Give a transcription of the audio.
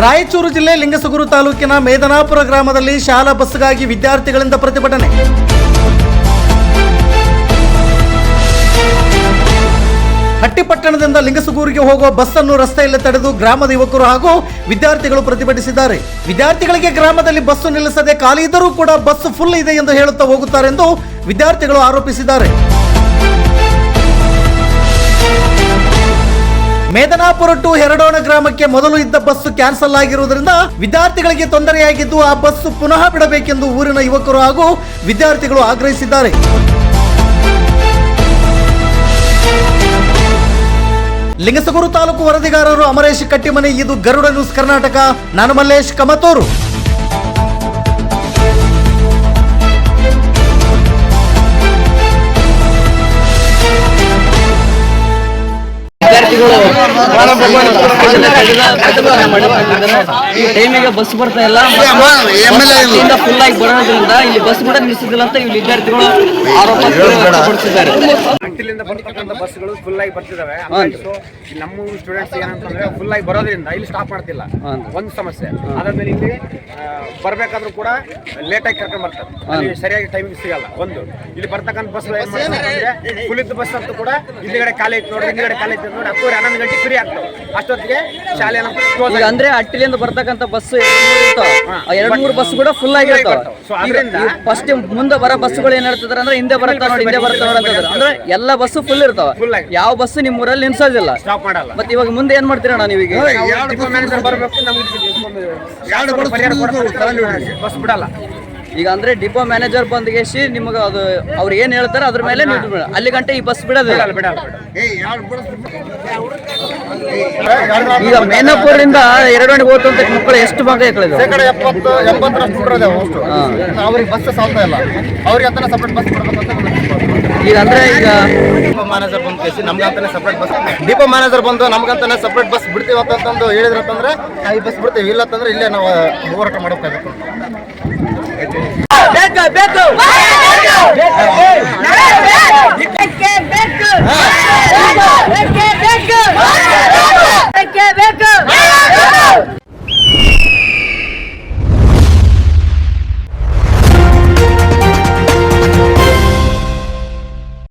ರಾಯಚೂರು ಜಿಲ್ಲೆ ಲಿಂಗಸಗೂರು ತಾಲೂಕಿನ ಮೇದನಾಪುರ ಗ್ರಾಮದಲ್ಲಿ ಶಾಲಾ ಬಸ್ಗಾಗಿ ವಿದ್ಯಾರ್ಥಿಗಳಿಂದ ಪ್ರತಿಭಟನೆ. ಹಟ್ಟಿಪಟ್ಟಣದಿಂದ ಲಿಂಗಸಗೂರಿಗೆ ಹೋಗುವ ಬಸ್ ಅನ್ನು ರಸ್ತೆಯಲ್ಲಿ ತಡೆದು ಗ್ರಾಮದ ಯುವಕರು ಹಾಗೂ ವಿದ್ಯಾರ್ಥಿಗಳು ಪ್ರತಿಭಟಿಸಿದ್ದಾರೆ. ವಿದ್ಯಾರ್ಥಿಗಳಿಗೆ ಗ್ರಾಮದಲ್ಲಿ ಬಸ್ಸು ನಿಲ್ಲಿಸದೆ ಖಾಲಿ ಇದ್ದರೂ ಕೂಡ ಬಸ್ ಫುಲ್ ಇದೆ ಎಂದು ಹೇಳುತ್ತಾ ಹೋಗುತ್ತಾರೆ ಎಂದು ವಿದ್ಯಾರ್ಥಿಗಳು ಆರೋಪಿಸಿದ್ದಾರೆ. ಮೇದನಾಪುರ ಟು ಹೆರಡೋಣ ಗ್ರಾಮಕ್ಕೆ ಮೊದಲು ಇದ್ದ ಬಸ್ಸು ಕ್ಯಾನ್ಸಲ್ ಆಗಿರುವುದರಿಂದ ವಿದ್ಯಾರ್ಥಿಗಳಿಗೆ ತೊಂದರೆಯಾಗಿದ್ದು ಆ ಬಸ್ಸು ಪುನಃ ಬಿಡಬೇಕೆಂದು ಊರಿನ ಯುವಕರು ಹಾಗೂ ವಿದ್ಯಾರ್ಥಿಗಳು ಆಗ್ರಹಿಸಿದ್ದಾರೆ. ಲಿಂಗಸಗೂರು ತಾಲೂಕು ವರದಿಗಾರರು ಅಮರೇಶ್ ಕಟ್ಟಿಮನಿ. ಇದು ಗರುಡ ನ್ಯೂಸ್ ಕರ್ನಾಟಕ. ನಾನು ಮಲ್ಲೇಶ್ ಕಮತೂರು. ಟೈಮಿಗೆ ಬಸ್ ಬರ್ತಾ ಇಲ್ಲ, ಫುಲ್ ಆಗಿ ಬರೋದ್ರಿಂದ ಇಲ್ಲಿ ಬಸ್ ಕೂಡ ನಿಲ್ಲಿಸುದಿಲ್ಲ ಅಂತ ಇಲ್ಲಿ ವಿದ್ಯಾರ್ಥಿಗಳು ಆರೋಪ ವ್ಯಕ್ತಪಡಿಸಿದ್ದಾರೆ. ಇಲ್ಲಿಂದ ಬರ್ತಕ್ಕಂಥ ಬಸ್ಗಳು ಫುಲ್ ಆಗಿ ಬರ್ತಿದಾವೆ. ನಮ್ಮ ಸ್ಟೂಡೆಂಟ್ಸ್ ಏನಂತಂದ್ರೆ ಫುಲ್ ಆಗಿ ಬರೋದ್ರಿಂದ ಇಲ್ಲಿ ಸ್ಟಾಪ್ ಮಾಡ್ತಿಲ್ಲ, ಒಂದು ಸಮಸ್ಯೆ. ಅದಾದ್ಮೇಲೆ ಇಲ್ಲಿ ಬರ್ಬೇಕಾದ್ರೂ ಕೂಡ ಲೇಟ್ ಆಗಿ ಕರ್ಕೊಂಡ್ ಬರ್ತಾರೆ, ಅಲ್ಲಿ ಸರಿಯಾಗಿ ಟೈಮಿಂಗ್ ಸಿಗಲ್ಲ. ಒಂದು ಇಲ್ಲಿ ಬರ್ತಕ್ಕಂಥ ಬಸ್ ಏನ್ ಮಾಡ್ತಾರೆ, ಫುಲ್ ಇದ್ದ ಬಸ್ ಅಂತೂ ಕೂಡ ಹಿಂದ್ಗಡೆ ಖಾಲಿ ಐತಿ ನೋಡಿ, ಹಿಂದ್ಗಡೆ ಖಾಲಿ ಐತಿ ನೋಡಿ 10 11 ಗಂಟೆ ಫ್ರೀ ಆಗ್ತವೆ. ಅಷ್ಟೊತ್ತಿಗೆ ಶಾಲೆ ಅಂದ್ರೆ ಹಟ್ಟಿಲಿಂದ ಬರ್ತಕ್ಕಂಥ ಬಸ್ 2-3 ಬಸ್ ಕೂಡ ಫುಲ್ ಆಗಿರ್ತಾವ. ಫಸ್ಟ್ ಮುಂದೆ ಬರೋ ಬಸ್ಗಳು ಏನ್ ಹೇಳ್ತಿದಾರೆ ಅಂದ್ರೆ ಹಿಂದೆ ಬರುತ್ತಾ ನೋಡಿ, ಹಿಂದೆ ಬರುತ್ತಾ ನೋಡಿ ಅಂತಂದ್ರೆ ಅಂದ್ರೆ ಎಲ್ಲ ಬಸ್ ಫುಲ್ ಇರ್ತಾವ. ಯಾವ ಬಸ್ ನಿಮ್ ಊರಲ್ಲಿ ನಿಲ್ಸೋದಿಲ್ಲ, ಸ್ಟಾಪ್ ಮಾಡಲ್ಲ. ಮತ್ತೆ ಇವಾಗ ಮುಂದೆ ಏನ್ ಮಾಡ್ತೀರಣ್ಣ ನೀವೀಗ? ಬಸ್ ಬಿಡಲ್ಲ. ಈಗ ಅಂದ್ರೆ ಡಿಪೋ ಮ್ಯಾನೇಜರ್ ಬಂದ್ಗೆಸಿ ನಿಮ್ಗೆ ಅದು ಅವ್ರು ಏನ್ ಹೇಳ್ತಾರೆ ಅದ್ರ ಮೇಲೆ ನೀವು ಅಲ್ಲಿ ಗಂಟೆ ಈ ಬಸ್ ಬಿಡೋದಿಲ್ಲ. ಈಗ ಮೇನಾಪುರದಿಂದ ಎರಡೋಣಿಗೆ ಹೋದಂತ ಮಕ್ಕಳು ಎಷ್ಟು ಭಾಗ ಶೇಕಡ 70-80 ಬಿಡೋದೇವು. ಅವ್ರಿಗೆ ಬಸ್ ಸಾಲ್ತಾ ಇಲ್ಲ, ಅವ್ರಿಗೆ ಅಂತಾನೆ ಸಪ್ರೇಟ್ ಬಸ್ ಕೊಡ್ಬೇಕಂತ. ಈಗ ಅಂದ್ರೆ ಈಗ ಡಿಪೋ ಮ್ಯಾನೇಜರ್ ಬಂದು ಕೇಸಿ ನಮ್ಗಂತಾನೆ ಸಪ್ರೇಟ್ ಬಸ್, ಡಿಪೋ ಮ್ಯಾನೇಜರ್ ಬಂದು ನಮ್ಗಂತಾನೆ ಸಪ್ರೇಟ್ ಬಸ್ ಬಿಡ್ತೀವಿ ಅಂತಂದು ಹೇಳಿದ್ರಂತಂದ್ರೆ ಈ ಬಸ್ ಬಿಡ್ತೀವಿ, ಇಲ್ಲ ಅಂತಂದ್ರೆ ಇಲ್ಲೇ ನಾವು ಹೋರಾಟ ಮಾಡಬೇಕಾಗುತ್ತೆ. ಬೇಕು